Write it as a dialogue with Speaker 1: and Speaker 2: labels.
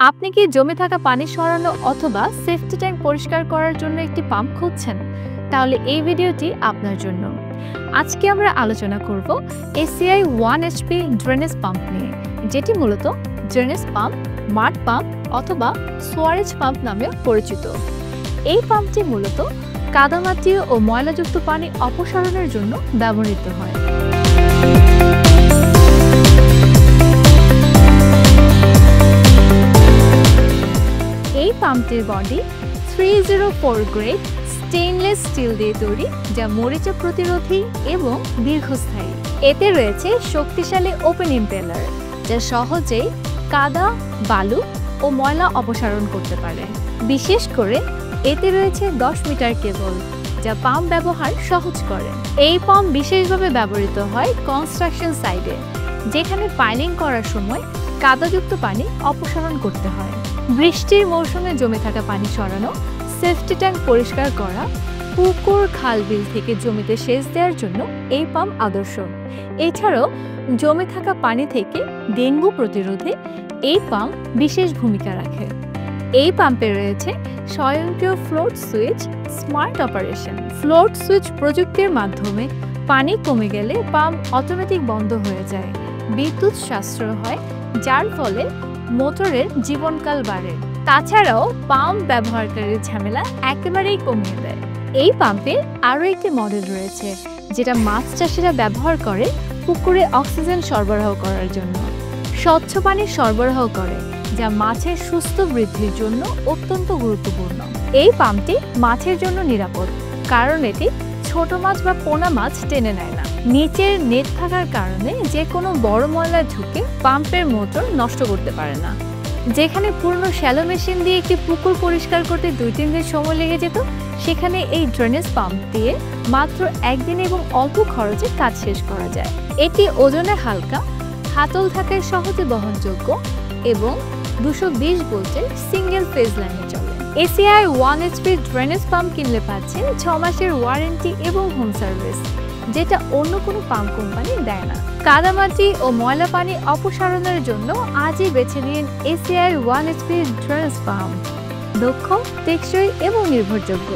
Speaker 1: আপনি কি জমে থাকা পানি সরানো অথবা সেফটি ট্যাঙ্ক পরিষ্কার করার জন্য একটি পাম্প খুঁজছেন? তাহলে এই ভিডিওটি আপনার জন্য। আজকে আমরা আলোচনা করব এসিআই 1HP ড্রেনেজ পাম্প নিয়ে, যেটি মূলত ড্রেনেজ পাম্প, মাড পাম্প অথবা সোয়ারেজ পাম্প নামেও পরিচিত। এই পাম্পটি মূলত কাদামাটি ও ময়লাযুক্ত পানি অপসারণের জন্য ব্যবহৃত হয়। এই পাম্পটির বডি 304 গ্রেড স্টেইনলেস স্টিল দিয়ে তৈরি, যা মরিচা প্রতিরোধী এবং দীর্ঘস্থায়ী। এতে রয়েছে শক্তিশালী ওপেন ইম্পেলার, যা সহজেই কাদা, বালু ও ময়লা অপসারণ করতে পারে। বিশেষ করে এতে রয়েছে 10 মিটার কেবল, যা পাম্প ব্যবহার সহজ করে। এই পাম্প বিশেষভাবে ব্যবহৃত হয় কনস্ট্রাকশন সাইটে, যেখানে পাইলিং করার সময় কাদাযুক্ত পানি অপসারণ করতে হয়। বৃষ্টির মৌসুমে জমে থাকা পানি সরানো, সেফটি ট্যাঙ্ক পরিষ্কার করা, পুকুর, খাল, বিল থেকে জমিতে সেচ দেওয়ার জন্য এই পাম্প আদর্শ। এছাড়াও জমে থাকা পানি থেকে ডেঙ্গু প্রতিরোধে এই পাম্প বিশেষ ভূমিকা রাখে। এই পাম্পে রয়েছে স্বয়ংক্রিয় float switch, smart operation. Float switch প্রযুক্তির মাধ্যমে পানি কমে গেলে পাম্প অটোমেটিক বন্ধ হয়ে যায়। বিদ্যুৎ সাশ্রয় হয়, যার ফলে মোটরের জীবনকাল বাড়ে। তাছাড়াও পাম্প ব্যবহারকারীর ঝামেলা একেবারেই কমিয়ে দেয়। এই পাম্পের আরও একটি মডেল রয়েছে, যেটা মাছ চাষিরা ব্যবহার করে পুকুরে অক্সিজেন সরবরাহ করার জন্য। স্বচ্ছ পানি সরবরাহ করে, যা মাছের সুস্থ বৃদ্ধির জন্য অত্যন্ত গুরুত্বপূর্ণ। এই পাম্পটি মাছের জন্য নিরাপদ, কারণ এটি ছোট মাছ বা পোনা মাছ টেনে নেয় না। নিচের নেট থাকার কারণে যে কোনো বড় ময়লা ঢুকে পাম্পের মোটর নষ্ট করতে পারে না। যেখানে পুরনো শ্যালো মেশিন দিয়ে একটি পুকুর পরিষ্কার করতে 2-3 দিন সময় লেগে যেত, সেখানে এই ড্রেনেজ পাম্প দিয়ে মাত্র একদিন এবং অল্প খরচে কাজ শেষ করা যায়। এটি ওজনে হালকা, হাতল থাকায় সহজে বহনযোগ্য এবং 220 ভোল্টের সিঙ্গেল ফেজ লাইনে চলে। এসিআই 1HP ড্রেনেজ পাম্প কিনলে পাচ্ছেন 6 মাসের ওয়ারেন্টি এবং হোম সার্ভিস, যেটা অন্য কোনো পাম্প কোম্পানি দেয় না। কাদামাটি ও ময়লা পানি অপসারণের জন্য আজই বেছে নিন এসিআই 1HP ড্রেনেজ পাম্প। দক্ষ, টেকসই এবং নির্ভরযোগ্য।